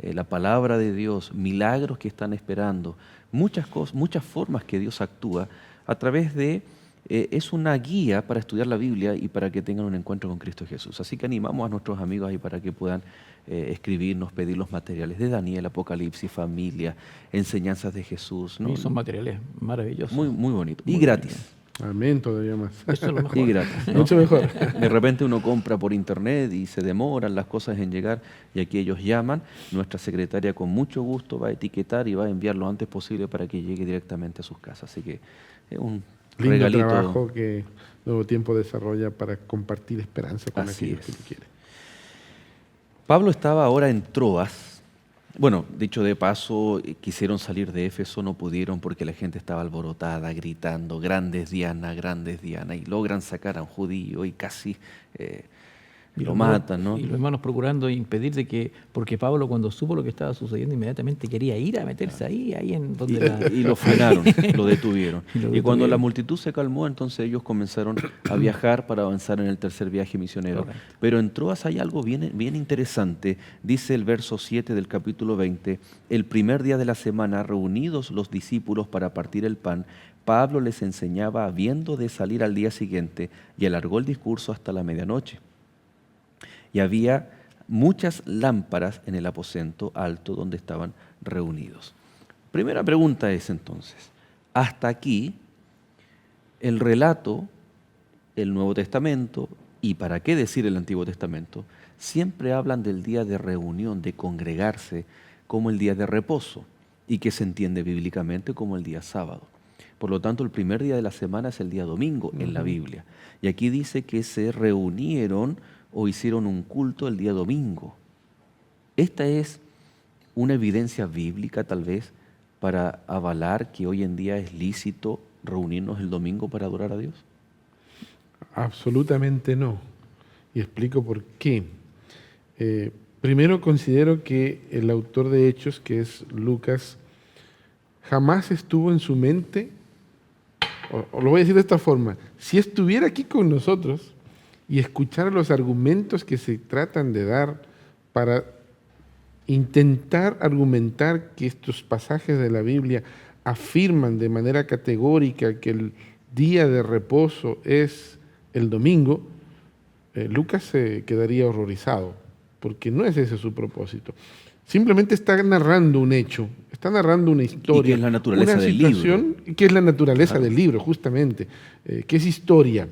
La palabra de Dios, milagros que están esperando, muchas cosas, muchas formas que Dios actúa a través de... es una guía para estudiar la Biblia y para que tengan un encuentro con Cristo Jesús. Así que animamos a nuestros amigos ahí para que puedan escribirnos, pedir los materiales de Daniel, Apocalipsis, familia, enseñanzas de Jesús, ¿no? Y son materiales maravillosos. Muy, muy bonitos. Y Muy gratis. bien. Amén, todavía más. Eso es lo mejor. Y gratis, ¿no? Mucho mejor. De repente uno compra por internet y se demoran las cosas en llegar y aquí ellos llaman. Nuestra secretaria con mucho gusto va a etiquetar y va a enviar lo antes posible para que llegue directamente a sus casas. Así que es un Lindo regalito. trabajo que Nuevo Tiempo desarrolla para compartir esperanza con Así aquellos es. que lo quieren. Pablo estaba ahora en Troas. Bueno, dicho de paso, quisieron salir de Éfeso, no pudieron porque la gente estaba alborotada, gritando, grandes Diana, y logran sacar a un judío y casi lo matan, ¿no? Y los hermanos procurando impedir de que, porque Pablo cuando supo lo que estaba sucediendo inmediatamente quería ir a meterse ahí en donde Y lo frenaron, lo detuvieron. Y lo Y cuando detuvieron. la multitud se calmó, entonces ellos comenzaron a viajar para avanzar en el tercer viaje misionero. Correcto. Pero en Troas hay algo bien interesante. Dice el verso 7 del capítulo 20, el primer día de la semana, reunidos los discípulos para partir el pan, Pablo les enseñaba habiendo de salir al día siguiente y alargó el discurso hasta la medianoche. Y había muchas lámparas en el aposento alto donde estaban reunidos. Primera pregunta es entonces, hasta aquí el relato, el Nuevo Testamento, y para qué decir el Antiguo Testamento, siempre hablan del día de reunión, de congregarse, como el día de reposo, y que se entiende bíblicamente como el día sábado. Por lo tanto, el primer día de la semana es el día domingo en la Biblia. Y aquí dice que se reunieron o hicieron un culto el día domingo. Esta es una evidencia bíblica tal vez para avalar que hoy en día es lícito reunirnos el domingo para adorar a Dios. Absolutamente no. Y explico por qué. Primero considero que el autor de Hechos, que es Lucas, jamás estuvo en su mente, o lo voy a decir de esta forma, si estuviera aquí con nosotros y escuchara los argumentos que se tratan de dar para intentar argumentar que estos pasajes de la Biblia afirman de manera categórica que el día de reposo es el domingo, Lucas se quedaría horrorizado, porque no es ese su propósito. Simplemente está narrando un hecho, está narrando una historia. Y que es la naturaleza una del situación, libro. que es la naturaleza Claro. del libro, justamente, que es historia,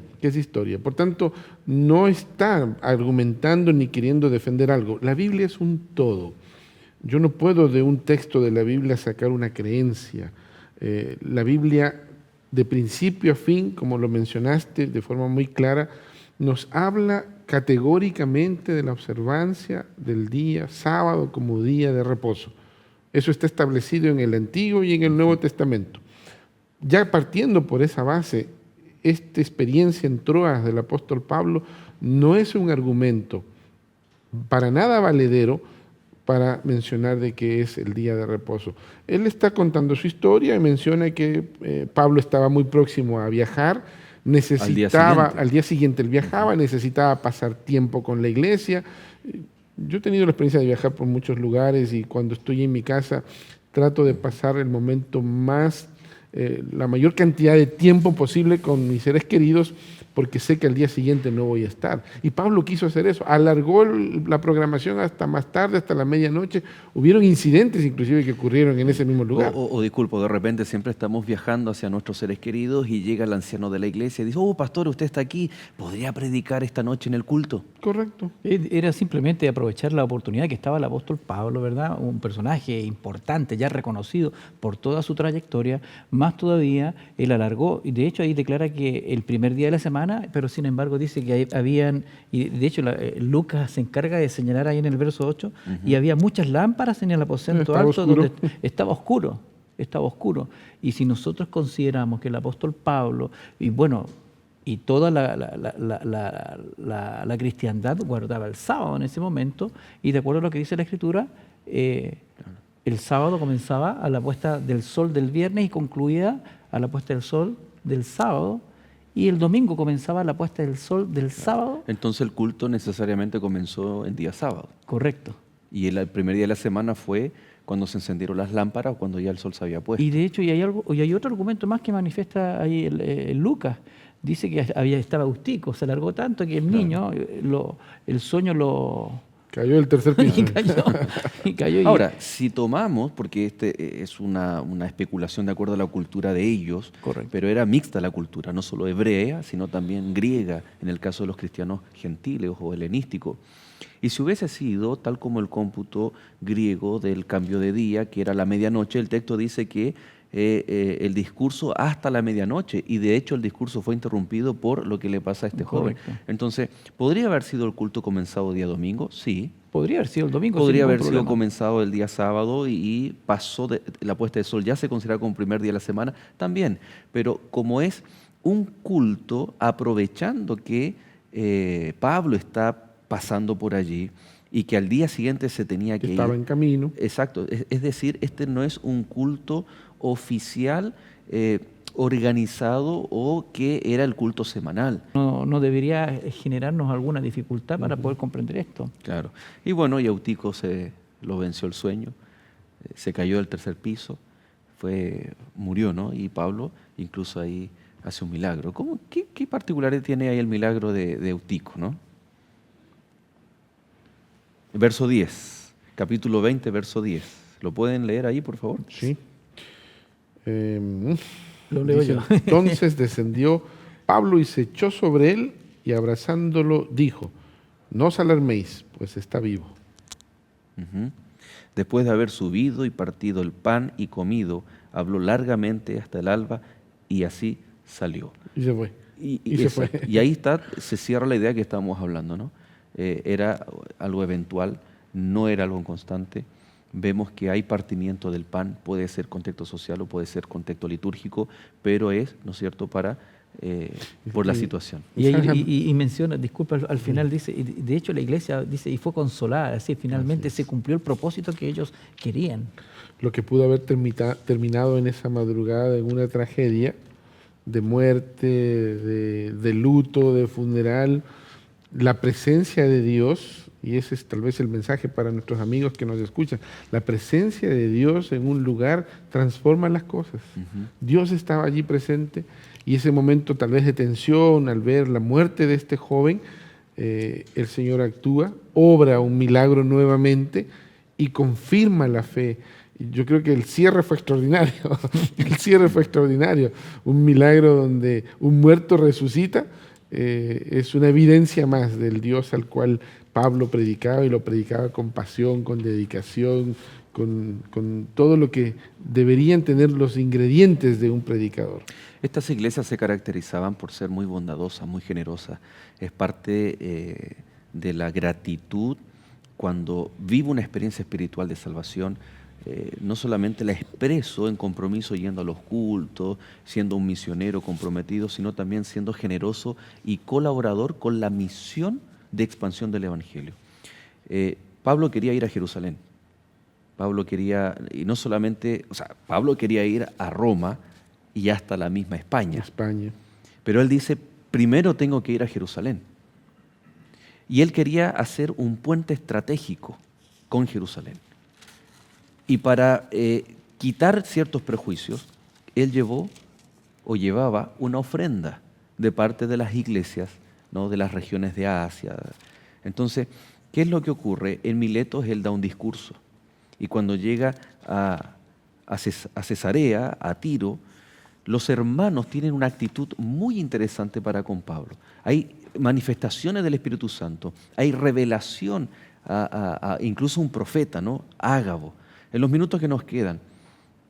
Por tanto, no está argumentando ni queriendo defender algo. La Biblia es un todo. Yo no puedo de un texto de la Biblia sacar una creencia. La Biblia, de principio a fin, como lo mencionaste de forma muy clara, nos habla categóricamente de la observancia del día sábado como día de reposo. Eso está establecido en el Antiguo y en el Nuevo Testamento. Ya partiendo por esa base, esta experiencia en Troas del apóstol Pablo no es un argumento para nada valedero para mencionar de que es el día de reposo. Él está contando su historia y menciona que Pablo estaba muy próximo a viajar, necesitaba, al día siguiente él viajaba, necesitaba pasar tiempo con la iglesia. Yo he tenido la experiencia de viajar por muchos lugares y cuando estoy en mi casa trato de pasar el momento la mayor cantidad de tiempo posible con mis seres queridos porque sé que al día siguiente no voy a estar. Y Pablo quiso hacer eso, alargó la programación hasta más tarde, hasta la medianoche. Hubieron incidentes inclusive que ocurrieron en ese mismo lugar. Disculpo, de repente siempre estamos viajando hacia nuestros seres queridos y llega el anciano de la iglesia y dice, pastor, usted está aquí, ¿podría predicar esta noche en el culto? Correcto. Era simplemente aprovechar la oportunidad que estaba el apóstol Pablo, ¿verdad? Un personaje importante, ya reconocido por toda su trayectoria. Más todavía, él alargó, y de hecho ahí declara que el primer día de la semana, pero sin embargo dice que habían, y de hecho Lucas se encarga de señalar ahí en el verso 8, y había muchas lámparas en el aposento Estaba alto oscuro. donde estaba oscuro. Y si nosotros consideramos que el apóstol Pablo, y bueno, y toda la cristiandad guardaba el sábado en ese momento, y de acuerdo a lo que dice la Escritura, el sábado comenzaba a la puesta del sol del viernes y concluía a la puesta del sol del sábado, y el domingo comenzaba a la puesta del sol del sábado. Entonces el culto necesariamente comenzó el día sábado. Correcto. Y el primer día de la semana fue cuando se encendieron las lámparas o cuando ya el sol se había puesto. Y de hecho, y hay otro argumento más que manifiesta ahí el Lucas. Dice que estaba agustico, se alargó tanto que el niño, el sueño lo Cayó el tercer piso. y cayó. Ahora, si tomamos, porque este es una especulación de acuerdo a la cultura de ellos, Correcto. pero era mixta la cultura, no solo hebrea, sino también griega, en el caso de los cristianos gentiles o helenísticos. Y si hubiese sido tal como el cómputo griego del cambio de día, que era la medianoche, el texto dice que el discurso hasta la medianoche, y de hecho el discurso fue interrumpido por lo que le pasa a este joven. Correcto. Entonces, ¿podría haber sido el culto comenzado día domingo? Sí. Podría haber sido el domingo. Podría sin ningún haber sido problema. comenzado el día sábado y pasó la puesta de sol, ya se considera como primer día de la semana también, pero como es un culto, aprovechando que Pablo está pasando por allí y que al día siguiente se tenía que Estaba ir. en camino. Exacto, es decir, este no es un culto oficial organizado o que era el culto semanal. No debería generarnos alguna dificultad para poder comprender esto. Claro. Y bueno, y Eutico lo venció el sueño, se cayó del tercer piso, murió, ¿no? Y Pablo incluso ahí hace un milagro. ¿Qué particularidad tiene ahí el milagro de Eutico, no? Verso 10, capítulo 20, verso 10. ¿Lo pueden leer ahí, por favor? Sí. Lo leo Dice, yo. entonces descendió Pablo y se echó sobre él y abrazándolo dijo, no os alarméis, pues está vivo. Ujú. Después de haber subido y partido el pan y comido, habló largamente hasta el alba y así salió. Y se fue. Y se fue. exacto. Y ahí se cierra la idea que estábamos hablando, ¿no? Era algo eventual, no era algo constante. Vemos que hay partimiento del pan, puede ser contexto social o puede ser contexto litúrgico, pero es, ¿no es cierto?, por la situación. Y menciona, disculpa, al final dice, y de hecho la iglesia dice, y fue consolada, así finalmente se cumplió el propósito que ellos querían. Lo que pudo haber terminado en esa madrugada en una tragedia de muerte, de luto, de funeral, la presencia de Dios, y ese es tal vez el mensaje para nuestros amigos que nos escuchan, la presencia de Dios en un lugar transforma las cosas. Dios estaba allí presente y ese momento tal vez de tensión al ver la muerte de este joven, el Señor actúa, obra un milagro nuevamente y confirma la fe. Yo creo que el cierre fue extraordinario, el cierre fue extraordinario, un milagro donde un muerto resucita, es una evidencia más del Dios al cual Pablo predicaba y lo predicaba con pasión, con dedicación, con todo lo que deberían tener los ingredientes de un predicador. Estas iglesias se caracterizaban por ser muy bondadosas, muy generosas. Es parte de la gratitud cuando vivo una experiencia espiritual de salvación. No solamente la expreso en compromiso yendo a los cultos, siendo un misionero comprometido, sino también siendo generoso y colaborador con la misión de expansión del Evangelio. Pablo quería ir a Jerusalén. Pablo quería, y no solamente, Pablo quería ir a Roma y hasta la misma España. Pero él dice, primero tengo que ir a Jerusalén. Y él quería hacer un puente estratégico con Jerusalén. Y para quitar ciertos prejuicios, él llevaba una ofrenda de parte de las iglesias, ¿no?, de las regiones de Asia. Entonces, ¿qué es lo que ocurre? En Miletos él da un discurso. Y cuando llega a Cesarea, a Tiro, los hermanos tienen una actitud muy interesante para con Pablo. Hay manifestaciones del Espíritu Santo, hay revelación a incluso un profeta, ¿no?, Ágabo. En los minutos que nos quedan,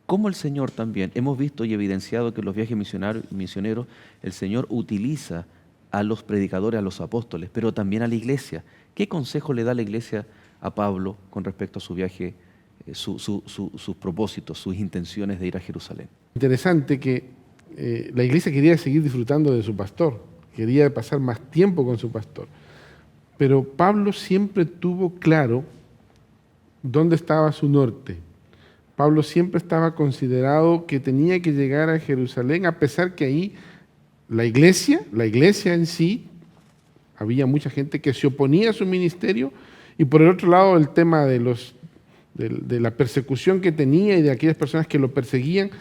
como el Señor también, hemos visto y evidenciado que en los viajes misioneros el Señor utiliza a los predicadores, a los apóstoles, pero también a la iglesia. ¿Qué consejo le da la iglesia a Pablo con respecto a su viaje, sus propósitos, sus intenciones de ir a Jerusalén? Interesante que la iglesia quería seguir disfrutando de su pastor, quería pasar más tiempo con su pastor, pero Pablo siempre tuvo claro dónde estaba su norte. Pablo siempre estaba considerado que tenía que llegar a Jerusalén, a pesar que ahí la iglesia en sí, había mucha gente que se oponía a su ministerio, y por el otro lado el tema de la persecución que tenía y de aquellas personas que lo perseguían,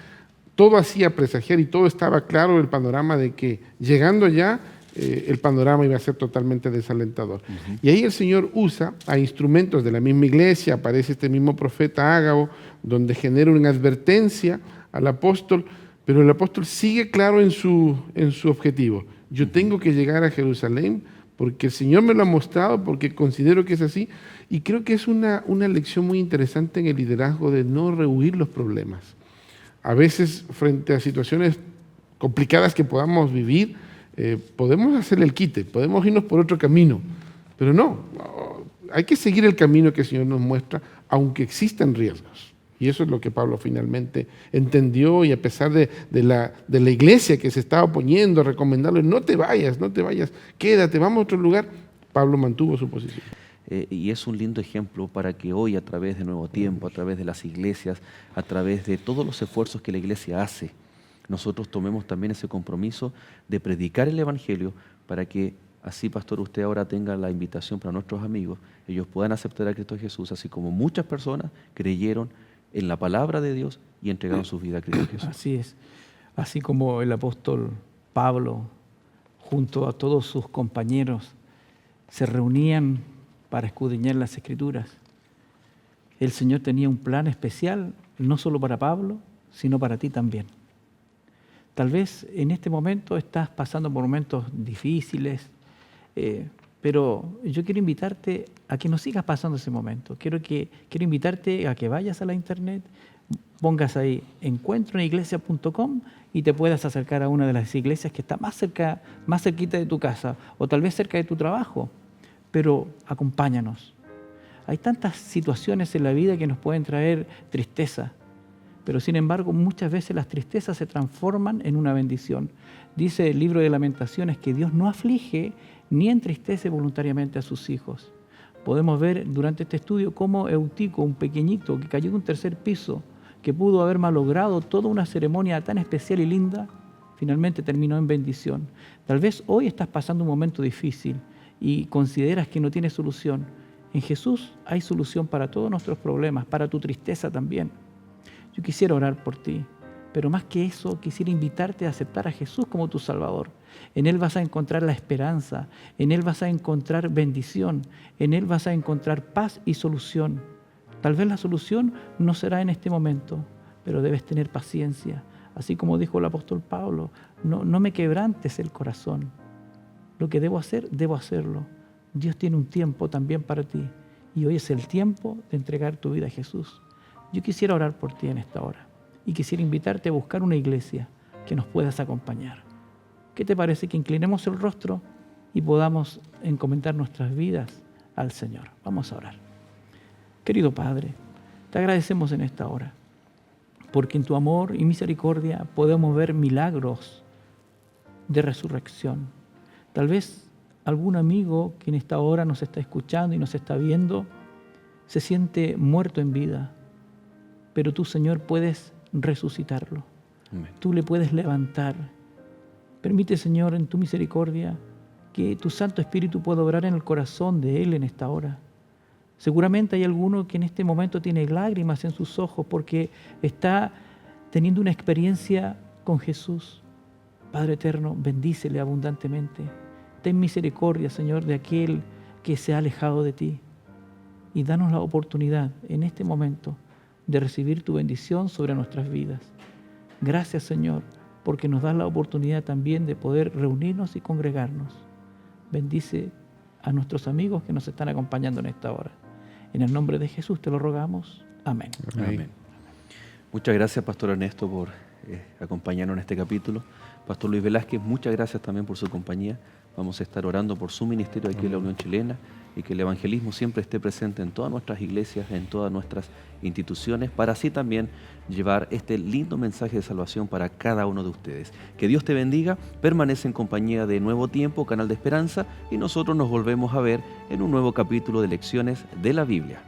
todo hacía presagiar y todo estaba claro el panorama de que llegando allá el panorama iba a ser totalmente desalentador. Y ahí el Señor usa a instrumentos de la misma iglesia, aparece este mismo profeta Ágabo, donde genera una advertencia al apóstol, pero el apóstol sigue claro en su objetivo. Yo tengo que llegar a Jerusalén porque el Señor me lo ha mostrado, porque considero que es así, y creo que es una lección muy interesante en el liderazgo de no rehuir los problemas. A veces, frente a situaciones complicadas que podamos vivir, podemos hacer el quite, podemos irnos por otro camino, pero no, hay que seguir el camino que el Señor nos muestra, aunque existan riesgos. Y eso es lo que Pablo finalmente entendió, y a pesar de la iglesia que se estaba oponiendo, recomendarle, no te vayas, quédate, vamos a otro lugar, Pablo mantuvo su posición. Y es un lindo ejemplo para que hoy, a través de Nuevo Tiempo, a través de las iglesias, a través de todos los esfuerzos que la iglesia hace, nosotros tomemos también ese compromiso de predicar el Evangelio, para que así, pastor, usted ahora tenga la invitación para nuestros amigos, ellos puedan aceptar a Cristo Jesús, así como muchas personas creyeron en la palabra de Dios y entregaron su vida a Cristo Jesús. Así es. Así como el apóstol Pablo, junto a todos sus compañeros, se reunían para escudriñar las Escrituras, el Señor tenía un plan especial, no solo para Pablo, sino para ti también. Tal vez en este momento estás pasando por momentos difíciles, pero yo quiero invitarte a que no sigas pasando ese momento. Quiero invitarte a que vayas a la internet, pongas ahí encuentroeniglesia.com y te puedas acercar a una de las iglesias que está más cerquita de tu casa, o tal vez cerca de tu trabajo, pero acompáñanos. Hay tantas situaciones en la vida que nos pueden traer tristeza, pero sin embargo muchas veces las tristezas se transforman en una bendición. Dice el libro de Lamentaciones que Dios no aflige ni entristece voluntariamente a sus hijos. Podemos ver durante este estudio cómo Eutico, un pequeñito que cayó de un tercer piso, que pudo haber malogrado toda una ceremonia tan especial y linda, finalmente terminó en bendición. Tal vez hoy estás pasando un momento difícil y consideras que no tienes solución. En Jesús hay solución para todos nuestros problemas, para tu tristeza también. Yo quisiera orar por ti, pero más que eso, quisiera invitarte a aceptar a Jesús como tu Salvador. En Él vas a encontrar la esperanza, en Él vas a encontrar bendición, en Él vas a encontrar paz y solución. Tal vez la solución no será en este momento, pero debes tener paciencia. Así como dijo el apóstol Pablo, no me quebrantes el corazón. Lo que debo hacer, debo hacerlo. Dios tiene un tiempo también para ti, y hoy es el tiempo de entregar tu vida a Jesús. Yo quisiera orar por ti en esta hora y quisiera invitarte a buscar una iglesia que nos puedas acompañar. ¿Qué te parece que inclinemos el rostro y podamos encomendar nuestras vidas al Señor? Vamos a orar. Querido Padre, te agradecemos en esta hora, porque en tu amor y misericordia podemos ver milagros de resurrección. Tal vez algún amigo que en esta hora nos está escuchando y nos está viendo se siente muerto en vida, pero tú, Señor, puedes resucitarlo. Amén. Tú le puedes levantar. Permite, Señor, en tu misericordia, que tu Santo Espíritu pueda obrar en el corazón de él en esta hora. Seguramente hay alguno que en este momento tiene lágrimas en sus ojos porque está teniendo una experiencia con Jesús. Padre eterno, bendícele abundantemente. Ten misericordia, Señor, de aquel que se ha alejado de ti. Y danos la oportunidad en este momento de recibir tu bendición sobre nuestras vidas. Gracias, Señor, porque nos das la oportunidad también de poder reunirnos y congregarnos. Bendice a nuestros amigos que nos están acompañando en esta hora. En el nombre de Jesús te lo rogamos. Amén. Amén. Muchas gracias, Pastor Ernesto, por acompañarnos en este capítulo. Pastor Luis Velázquez, muchas gracias también por su compañía. Vamos a estar orando por su ministerio aquí en la Unión Chilena y que el evangelismo siempre esté presente en todas nuestras iglesias, en todas nuestras instituciones, para así también llevar este lindo mensaje de salvación para cada uno de ustedes. Que Dios te bendiga, permanece en compañía de Nuevo Tiempo, Canal de Esperanza, y nosotros nos volvemos a ver en un nuevo capítulo de Lecciones de la Biblia.